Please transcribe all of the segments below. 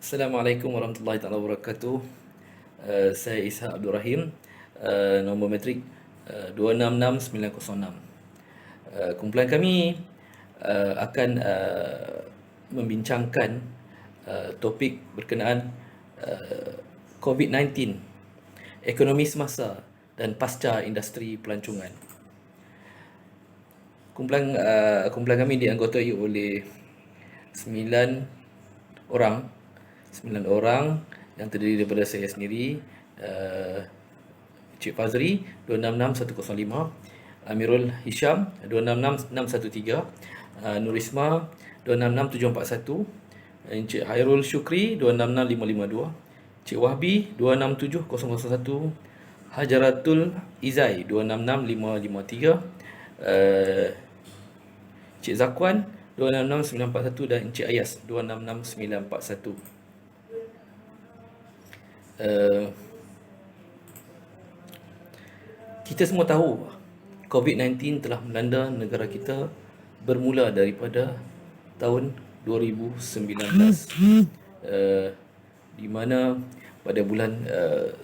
Assalamualaikum warahmatullahi taala wabarakatuh. Saya Ishak Abdul Rahim, nombor metrik 266906. Kumpulan kami akan membincangkan topik berkenaan COVID-19, ekonomi semasa dan pasca industri pelancongan. Kumpulan kami dianggotai oleh 9 orang 9 orang yang terdiri daripada saya sendiri, Cik Fazri 266105, Amirul Hisham 266613, Nurisma 266741, Encik Hairul Syukri 266552, Cik Wahbi 267001, Hajaratul Izai 266553, Cik Zakwan 266941 dan Encik Ayas 266941. Kita semua tahu COVID-19 telah melanda negara kita bermula daripada tahun 2019, di mana pada bulan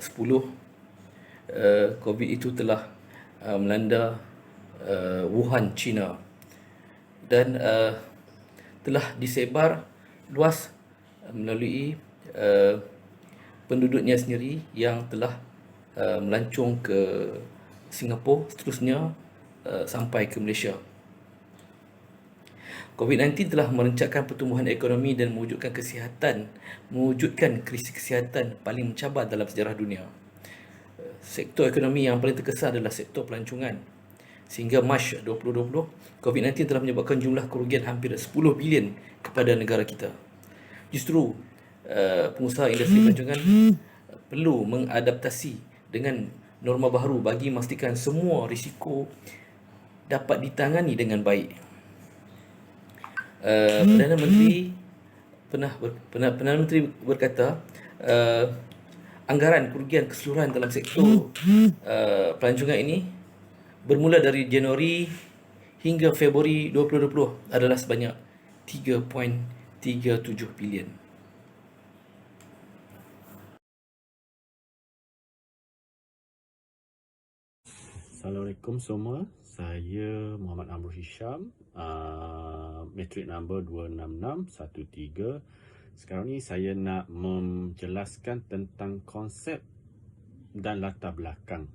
10 COVID itu telah melanda Wuhan, China, dan telah disebar luas melalui penduduknya sendiri yang telah melancong ke Singapura, seterusnya sampai ke Malaysia. COVID-19 telah merencatkan pertumbuhan ekonomi dan mewujudkan krisis kesihatan paling mencabar dalam sejarah dunia. Sektor ekonomi yang paling terkesan adalah sektor pelancongan. Sehingga Mac 2020, COVID-19 telah menyebabkan jumlah kerugian hampir 10 bilion kepada negara kita. Justru pengusaha industri pelancongan perlu mengadaptasi dengan norma baru bagi memastikan semua risiko dapat ditangani dengan baik. Perdana Menteri berkata anggaran kerugian keseluruhan dalam sektor pelancongan ini bermula dari Januari hingga Februari 2020 adalah sebanyak 3.37 bilion. Assalamualaikum semua, saya Muhammad Amrul Hisham, matrik number 26613. Sekarang ni saya nak menjelaskan tentang konsep dan latar belakang.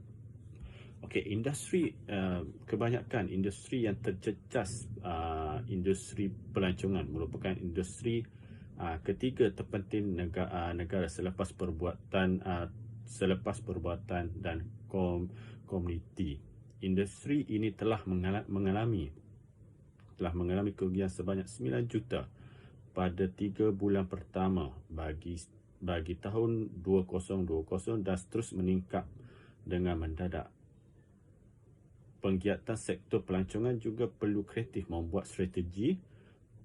Okey, industri, kebanyakan industri yang terjejas, industri pelancongan merupakan industri ketiga terpenting negara selepas perbuatan dan komuniti. Industri ini telah mengalami kerugian sebanyak 9 juta pada 3 bulan pertama bagi tahun 2020 dan terus meningkat dengan mendadak. Penggiatan sektor pelancongan juga perlu kreatif membuat strategi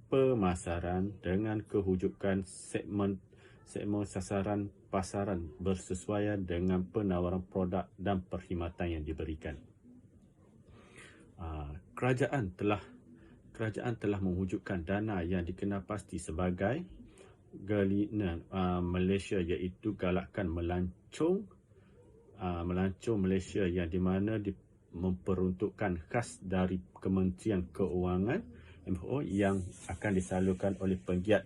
pemasaran dengan kehujukan segmen sasaran pasaran bersesuaian dengan penawaran produk dan perkhidmatan yang diberikan. Kerajaan telah mewujudkan dana yang dikenal pasti sebagai Galina Malaysia, iaitu Galakan Melancong Malaysia, yang di mana memperuntukkan khas dari Kementerian Keuangan MO yang akan disalurkan oleh penggiat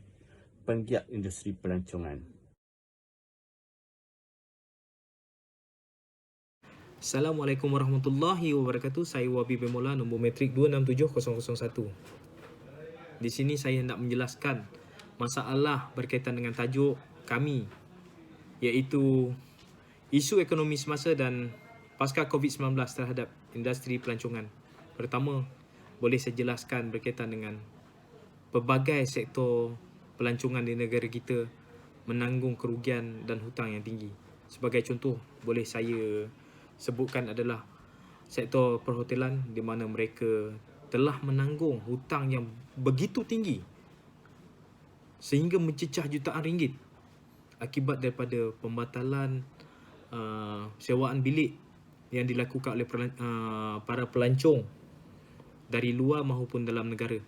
industri pelancongan. Assalamualaikum warahmatullahi wabarakatuh. Saya Wabi Bemola, nombor metrik 267001. Di sini saya nak menjelaskan masalah berkaitan dengan tajuk kami, iaitu isu ekonomi semasa dan pasca COVID-19 terhadap industri pelancongan. Pertama, boleh saya jelaskan berkaitan dengan pelbagai sektor pelancongan di negara kita menanggung kerugian dan hutang yang tinggi. Sebagai contoh, boleh saya sebutkan adalah sektor perhotelan, di mana mereka telah menanggung hutang yang begitu tinggi sehingga mencecah jutaan ringgit akibat daripada pembatalan sewaan bilik yang dilakukan oleh para pelancong dari luar maupun dalam negara.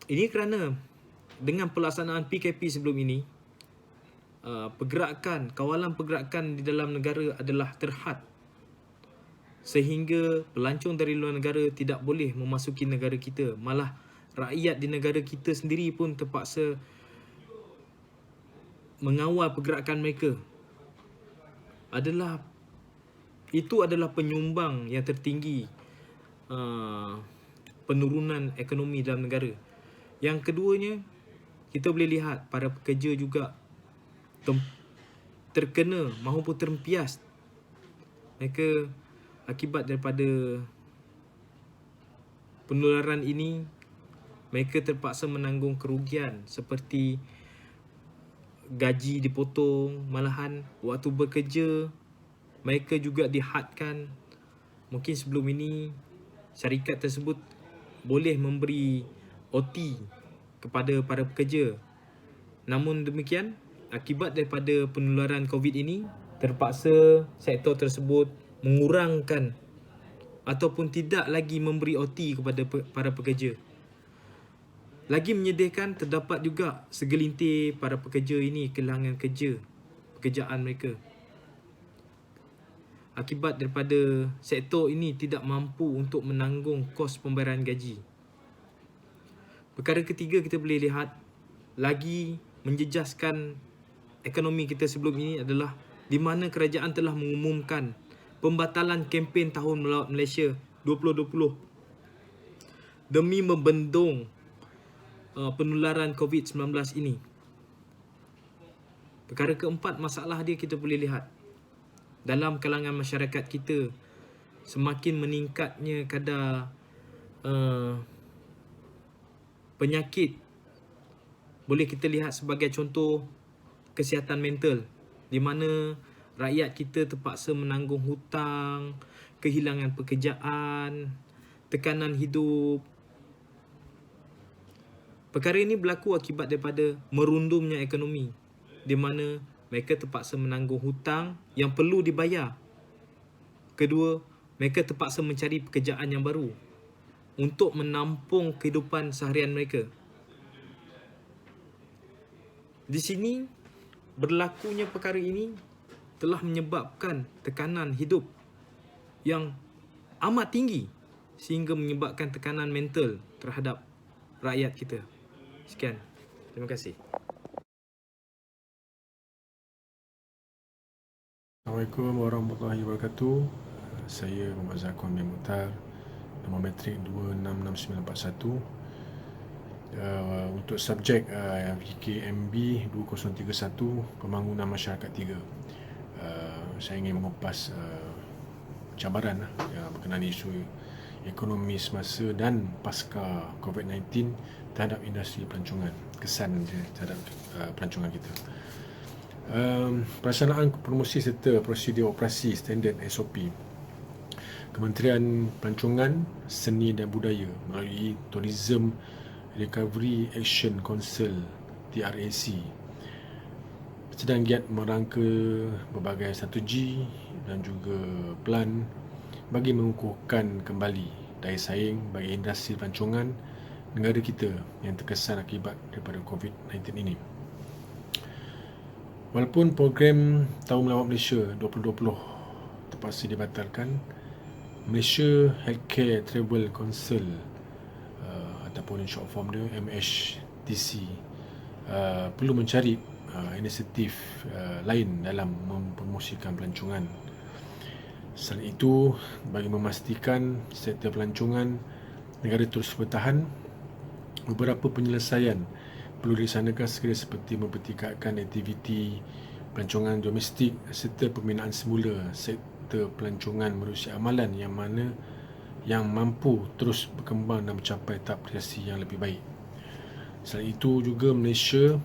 Ini kerana dengan pelaksanaan PKP sebelum ini, kawalan pergerakan di dalam negara adalah terhad, sehingga pelancong dari luar negara tidak boleh memasuki negara kita. Malah rakyat di negara kita sendiri pun terpaksa mengawal pergerakan mereka. Itu adalah penyumbang yang tertinggi penurunan ekonomi dalam negara. Yang keduanya, kita boleh lihat para pekerja juga terkena maupun terempias. Mereka akibat daripada penularan ini, mereka terpaksa menanggung kerugian seperti gaji dipotong, malahan waktu bekerja mereka juga dihadkan. Mungkin sebelum ini syarikat tersebut boleh memberi OT kepada para pekerja. Namun demikian, akibat daripada penularan COVID ini, terpaksa sektor tersebut mengurangkan ataupun tidak lagi memberi OT kepada para pekerja. Lagi menyedihkan, terdapat juga segelintir para pekerja ini kehilangan pekerjaan mereka. Akibat daripada sektor ini tidak mampu untuk menanggung kos pembayaran gaji. Perkara ketiga, kita boleh lihat lagi menjejaskan ekonomi kita sebelum ini adalah di mana kerajaan telah mengumumkan pembatalan kempen Tahun Melawat Malaysia 2020 demi membendung penularan COVID-19 ini. Perkara keempat, masalah dia kita boleh lihat dalam kalangan masyarakat kita, semakin meningkatnya kadar penyakit. Boleh kita lihat sebagai contoh kesihatan mental, di mana rakyat kita terpaksa menanggung hutang, kehilangan pekerjaan, tekanan hidup. Perkara ini berlaku akibat daripada merundumnya ekonomi, di mana mereka terpaksa menanggung hutang yang perlu dibayar. Kedua, mereka terpaksa mencari pekerjaan yang baru untuk menampung kehidupan seharian mereka. Di sini, berlakunya perkara ini telah menyebabkan tekanan hidup yang amat tinggi sehingga menyebabkan tekanan mental terhadap rakyat kita. Sekian. Terima kasih. Assalamualaikum warahmatullahi wabarakatuh. Saya Muhammad Zakwan bin Mukhtar, nombor metrik 266941. Untuk subjek PKMB 2031 Pembangunan Masyarakat 3, saya ingin mengupas cabaran yang berkenaan isu ekonomi semasa dan pasca COVID-19 terhadap industri pelancongan, kesan terhadap pelancongan kita. Pelaksanaan promosi serta prosedur operasi standard SOP Kementerian Pelancongan, Seni dan Budaya melalui Tourism Recovery Action Council TRAC sedang giat merangka berbagai strategi dan juga plan bagi mengukuhkan kembali daya saing bagi industri pelancongan negara kita yang terkesan akibat daripada COVID-19 ini. Walaupun program Tahun Melawat Malaysia 2020 terpaksa dibatalkan, Malaysia Healthcare Travel Council ataupun short form dia MHTC perlu mencari inisiatif lain dalam mempromosikan pelancongan. Selain itu, bagi memastikan sektor pelancongan negara terus bertahan, beberapa penyelesaian perlu dilaksanakan segera seperti mempertingkatkan aktiviti pelancongan domestik serta pembinaan semula sektor pelancongan menerusi amalan yang mampu terus berkembang dan mencapai tahap kreasi yang lebih baik. Selain itu juga Malaysia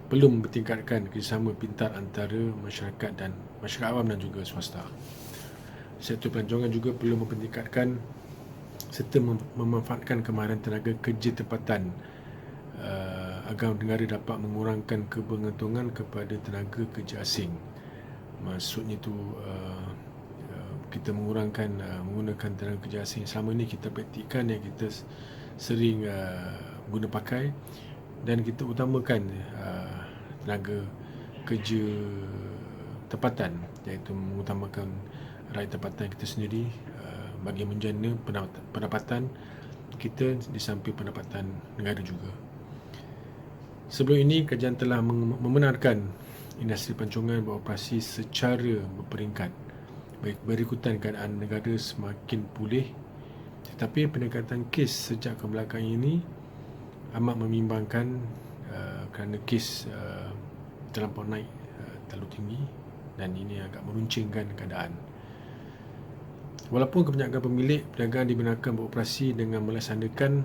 perlu mempertingkatkan kerjasama pintar antara masyarakat awam dan juga swasta. Sektor pelancongan juga perlu mempertingkatkan serta memanfaatkan kemahiran tenaga kerja tempatan agar negara dapat mengurangkan kebergantungan kepada tenaga kerja asing. Maksudnya itu kita menggunakan tenaga kerja asing. Selama ini kita praktikkan yang kita sering guna pakai dan kita utamakan tenaga kerja tempatan, iaitu mengutamakan rakyat tempatan kita sendiri bagi menjana pendapatan kita di samping pendapatan negara juga. Sebelum ini, kerajaan telah membenarkan industri pelancongan beroperasi secara berperingkat berikutan keadaan negara semakin pulih. Tetapi peningkatan kes sejak kebelakangan ini amat membimbangkan kerana kes terlampau naik terlalu tinggi dan ini agak meruncingkan keadaan. Walaupun kebanyakan pemilik perdagangan dibenarkan beroperasi dengan melaksanakan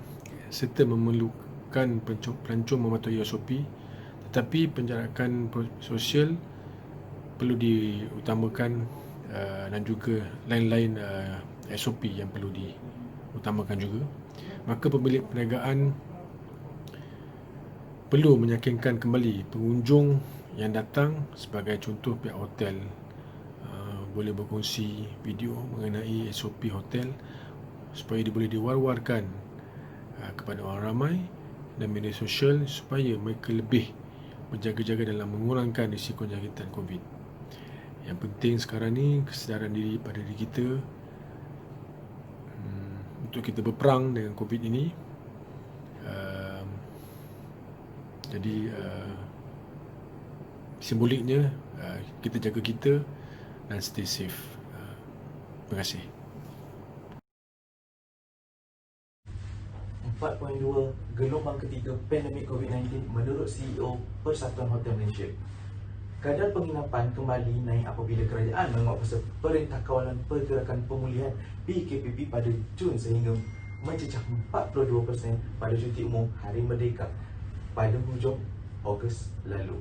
serta memerlukan pelancong mematuhi SOP, tetapi penjarakan sosial perlu diutamakan dan juga lain-lain SOP yang perlu diutamakan juga. Maka pemilik perniagaan perlu meyakinkan kembali pengunjung yang datang, sebagai contoh pihak hotel boleh berkongsi video mengenai SOP hotel supaya dia boleh diwar-warkan kepada orang ramai dan media sosial supaya mereka lebih berjaga-jaga dalam mengurangkan risiko jangkitan COVID. Yang penting sekarang ni kesedaran diri pada diri kita untuk kita berperang dengan COVID ini. Jadi simboliknya kita jaga kita dan stay safe. Terima kasih. 4.2 gelombang ketiga pandemik COVID-19 menurut CEO Persatuan Hotel Malaysia. Kadar penginapan kembali naik apabila kerajaan menguatkuasa Perintah Kawalan Pergerakan Pemulihan PKPP pada Jun sehingga mencecah 42% pada cuti umum Hari Merdeka pada hujung Ogos lalu.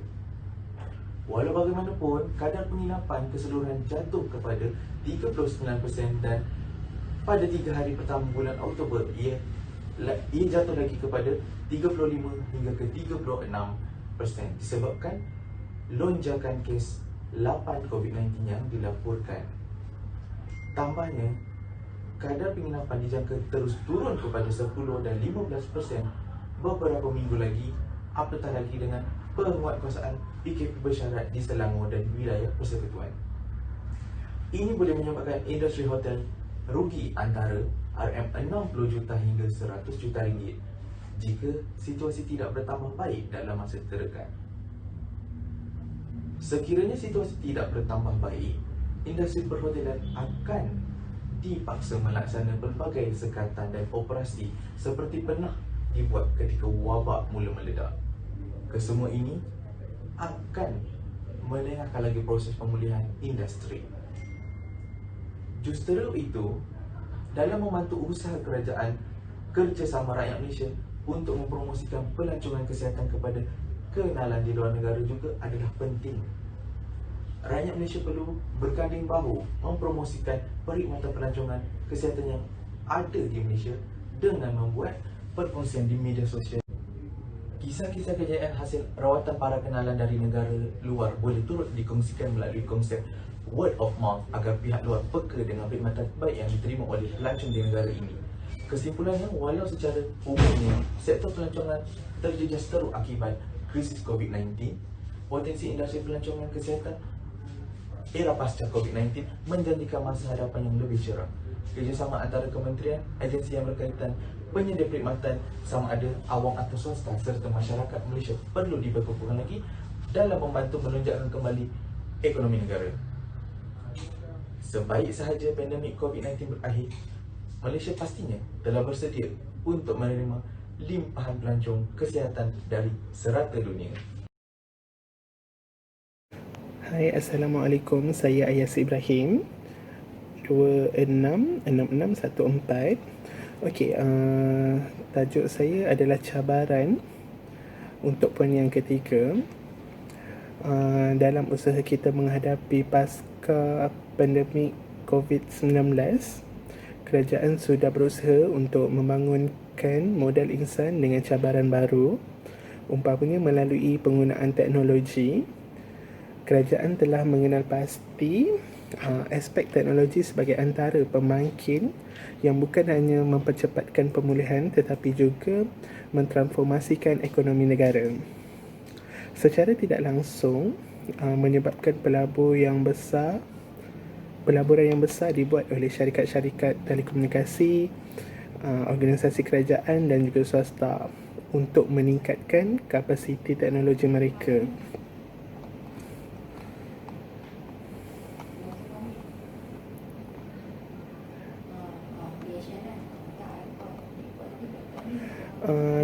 Walau bagaimanapun, kadar penginapan keseluruhan jatuh kepada 39% dan pada 3 hari pertama bulan Oktober ia jatuh lagi kepada 35 hingga ke 36% disebabkan lonjakan kes 8 COVID-19 yang dilaporkan. Tambahnya, kadar penginapan dijangka terus turun kepada 10 dan 15% beberapa minggu lagi, apatah lagi dengan penguatkuasaan PKP bersyarat di Selangor dan wilayah Persekutuan. Ini boleh menyebabkan industri hotel rugi antara RM60 juta hingga 100 juta ringgit jika situasi tidak bertambah baik dalam masa terdekat. Sekiranya situasi tidak bertambah baik, industri perhotelan akan dipaksa melaksanakan pelbagai sekatan dan operasi seperti pernah dibuat ketika wabak mula meledak. Kesemua ini akan melengahkan lagi proses pemulihan industri. Justru itu, dalam membantu usaha kerajaan kerjasama rakyat Malaysia untuk mempromosikan pelancongan kesihatan kepada kenalan di luar negara juga adalah penting. Rakyat Malaysia perlu berganding bahu mempromosikan perkhidmatan pelancongan kesihatan yang ada di Malaysia dengan membuat perkongsian di media sosial. Kisah-kisah kejayaan hasil rawatan para kenalan dari negara luar boleh turut dikongsikan melalui konsep word of mouth agar pihak luar peka dengan perkhidmatan baik yang diterima oleh pelancong di negara ini. Kesimpulannya, walau secara umumnya sektor pelancongan terjejas teruk akibat krisis COVID-19, potensi industri pelancongan kesihatan era pasca COVID-19 menjanjikan masa hadapan yang lebih cerah. Kerjasama antara kementerian, agensi yang berkaitan, penyedia perkhidmatan sama ada awam atau swasta serta masyarakat Malaysia perlu diperkukuhkan lagi dalam membantu menunjukkan kembali ekonomi negara. Sebaik sahaja pandemik COVID-19 berakhir, Malaysia pastinya telah bersedia untuk menerima limpahan pelancong kesihatan dari serata dunia. Hai, Assalamualaikum. Saya Ayas Ibrahim, 266614. Okey, tajuk saya adalah cabaran untuk poin yang ketiga. Dalam usaha kita menghadapi pasca pandemik COVID-19, kerajaan sudah berusaha untuk membangunkan modal insan dengan cabaran baru, umpamanya melalui penggunaan teknologi. Kerajaan telah mengenal pasti aspek teknologi sebagai antara pemangkin yang bukan hanya mempercepatkan pemulihan tetapi juga mentransformasikan ekonomi negara. Secara tidak langsung, menyebabkan pelaburan yang besar dibuat oleh syarikat-syarikat telekomunikasi, organisasi kerajaan dan juga swasta untuk meningkatkan kapasiti teknologi mereka.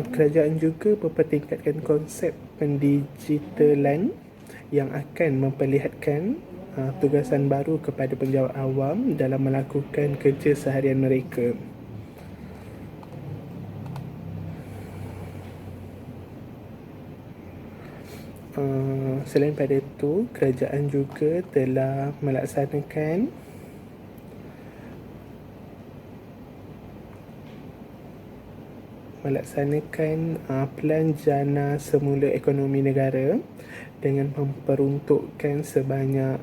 Kerajaan juga mempertingkatkan konsep pendigitalan yang akan memperlihatkan tugasan baru kepada penjawat awam dalam melakukan kerja seharian mereka. Selain pada itu, kerajaan juga telah melaksanakan Pelan Jana Semula Ekonomi Negara dengan memperuntukkan sebanyak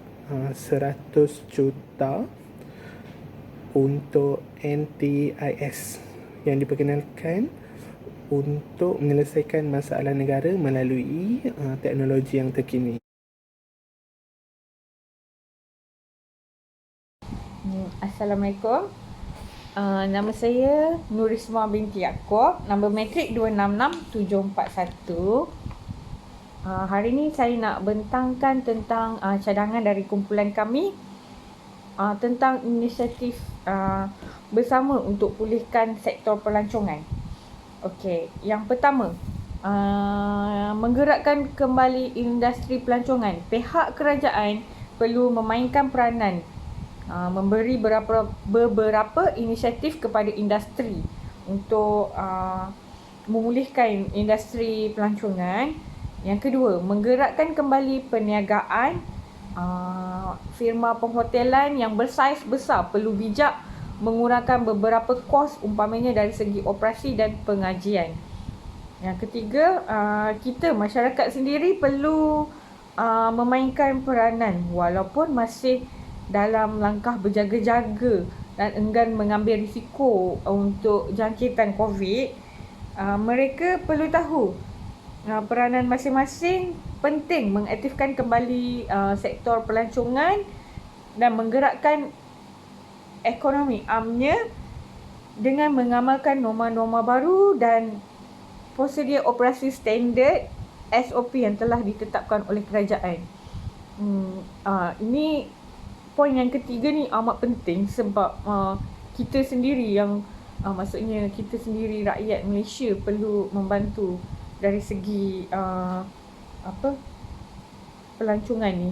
100 juta untuk NTIS yang diperkenalkan untuk menyelesaikan masalah negara melalui teknologi yang terkini. Assalamualaikum. Nama saya Nurisma binti Yaakob, nombor matrik 266741. Hari ini saya nak bentangkan tentang cadangan dari kumpulan kami tentang inisiatif bersama untuk pulihkan sektor pelancongan. Okey, yang pertama, menggerakkan kembali industri pelancongan. Pihak kerajaan perlu memainkan peranan memberi beberapa inisiatif kepada industri untuk memulihkan industri pelancongan. Yang kedua, menggerakkan kembali perniagaan. Firma penghotelan yang bersaiz besar perlu bijak mengurangkan beberapa kos, umpamanya dari segi operasi dan pengajian. Yang ketiga, kita masyarakat sendiri perlu memainkan peranan walaupun masih dalam langkah berjaga-jaga dan enggan mengambil risiko untuk jangkitan COVID. Mereka perlu tahu peranan masing-masing penting mengaktifkan kembali sektor pelancongan dan menggerakkan ekonomi amnya dengan mengamalkan norma-norma baru dan prosedur operasi standard SOP yang telah ditetapkan oleh kerajaan. Ini poin yang ketiga ni amat penting sebab kita sendiri yang maksudnya kita sendiri rakyat Malaysia perlu membantu dari segi pelancongan ni.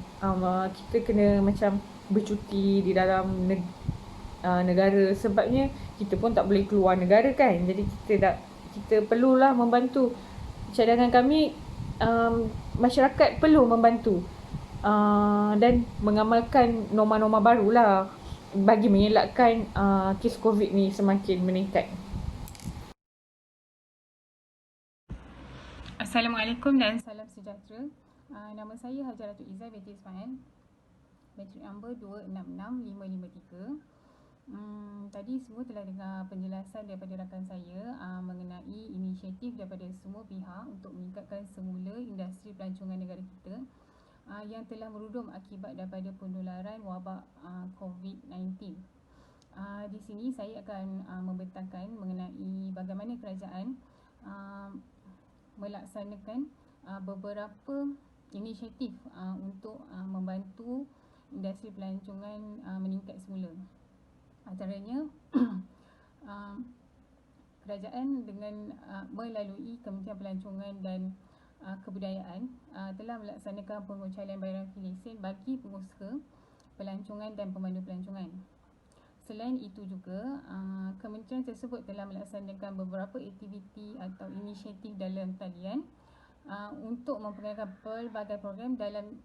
Kita kena macam bercuti di dalam negara sebabnya kita pun tak boleh keluar negara kan. Jadi kita perlulah membantu. Cadangan kami, masyarakat perlu membantu dan mengamalkan norma-norma barulah bagi mengelakkan kes COVID ni semakin meningkat. Assalamualaikum dan salam sejahtera. Nama saya Hajaratul Izzah binti Ismail, matrik number 266553. Tadi semua telah dengar penjelasan daripada rakan saya mengenai inisiatif daripada semua pihak untuk meningkatkan semula industri pelancongan negara kita yang telah merudum akibat daripada penularan wabak COVID-19. Di sini saya akan membentangkan mengenai bagaimana kerajaan melaksanakan beberapa inisiatif untuk membantu industri pelancongan meningkat semula. Antaranya kerajaan dengan melalui Kementerian Pelancongan dan Kebudayaan telah melaksanakan pengucalan bayaran filisin bagi pengusaha pelancongan dan pemandu pelancongan. Selain itu juga, kementerian tersebut telah melaksanakan beberapa aktiviti atau inisiatif dalam talian untuk memperkenalkan pelbagai program dalam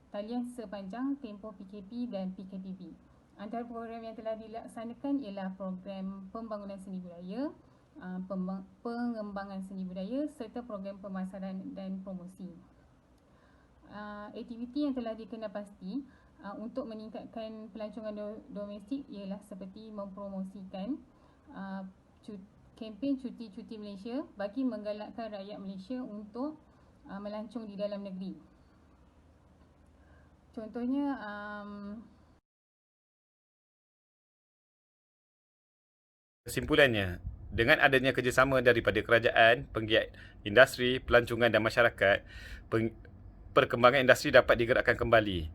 talian sepanjang tempoh PKP dan PKPB. Antara program yang telah dilaksanakan ialah program pembangunan seni budaya, pengembangan seni budaya serta program pemasaran dan promosi. Aktiviti yang telah dikenal pasti untuk meningkatkan pelancongan domestik ialah seperti mempromosikan kempen cuti-cuti Malaysia bagi menggalakkan rakyat Malaysia untuk melancong di dalam negeri. Contohnya Kesimpulannya, dengan adanya kerjasama daripada kerajaan, penggiat industri, pelancongan dan masyarakat, perkembangan industri dapat digerakkan kembali.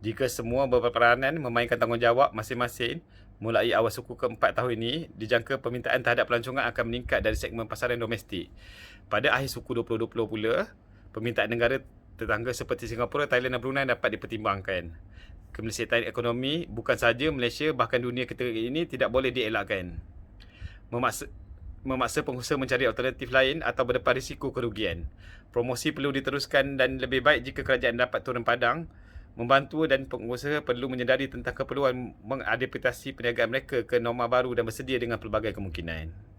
Jika semua berperanan memainkan tanggungjawab masing-masing, mulai awal suku keempat tahun ini, dijangka permintaan terhadap pelancongan akan meningkat dari segmen pasaran domestik. Pada akhir suku 2020 pula, permintaan negara tetangga seperti Singapura, Thailand dan Brunei dapat dipertimbangkan. Kemelesetan ekonomi bukan sahaja Malaysia, bahkan dunia ketika ini tidak boleh dielakkan. Memaksa pengusaha mencari alternatif lain atau berdepan risiko kerugian. Promosi perlu diteruskan dan lebih baik jika kerajaan dapat turun padang, membantu, dan pengusaha perlu menyedari tentang keperluan mengadaptasi perniagaan mereka ke norma baru dan bersedia dengan pelbagai kemungkinan.